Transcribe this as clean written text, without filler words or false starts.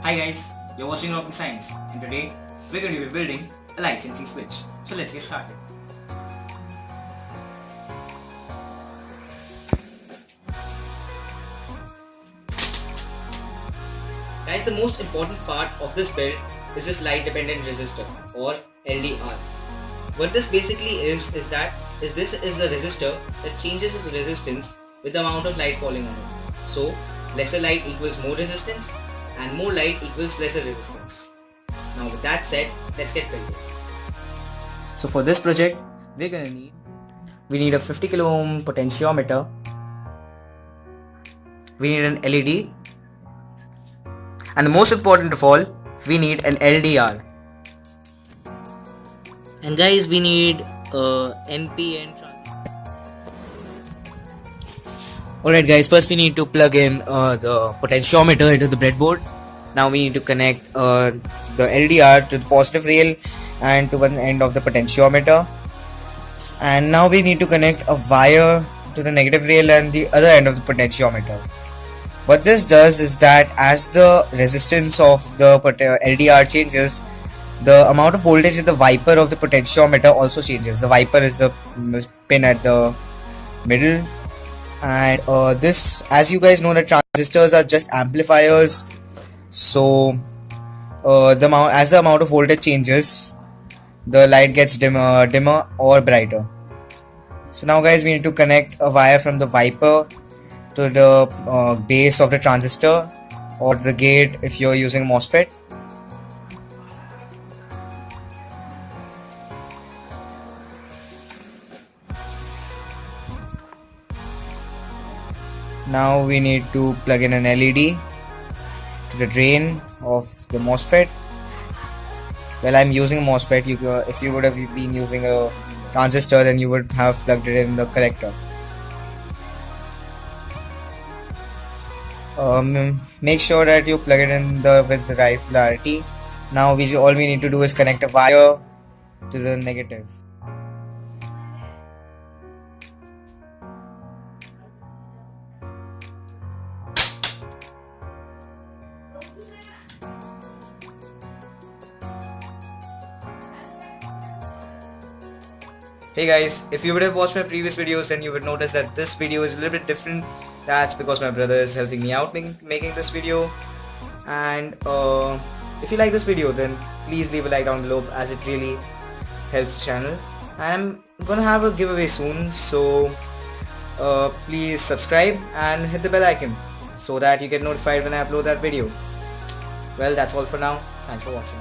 Hi guys, you're watching Rocket Science, and today we're going to be building a light sensing switch. So let's get started. Guys, the most important part of this build is this light dependent resistor or L.D.R. What this basically is this is a resistor that changes its resistance with the amount of light falling on it. So lesser light equals more resistance and more light equals lesser resistance. Now with that said, let's get building. So for this project, we need a 50 kilo ohm potentiometer. We need an LED, and the most important of all, we need an L.D.R. And guys, we need NPN transistor. Alright guys, first we need to plug in the potentiometer into the breadboard. Now we need to connect the L.D.R. to the positive rail and to one end of the potentiometer. And now we need to connect a wire to the negative rail and the other end of the potentiometer. What this does is that as the resistance of the L.D.R. changes, the amount of voltage in the wiper of the potentiometer also changes. The wiper is the pin at the middle, and this, as you guys know, the transistors are just amplifiers. So as the amount of voltage changes, the light gets dimmer or brighter. So now guys, we need to connect a wire from the wiper to the base of the transistor or the gate if you're using MOSFET. Now we need to plug in an LED to the drain of the MOSFET. Well, I'm using a MOSFET. If you would have been using a transistor, then you would have plugged it in the collector. Make sure that you plug it in with the right polarity. Now all we need to do is connect a wire to the negative. Hey guys, if you would have watched my previous videos, then you would notice that this video is a little bit different. That's because my brother is helping me out making this video. And if you like this video, then please leave a like down below, as it really helps the channel. And I'm gonna have a giveaway soon, so please subscribe and hit the bell icon so that you get notified when I upload that video. Well, that's all for now. Thanks for watching.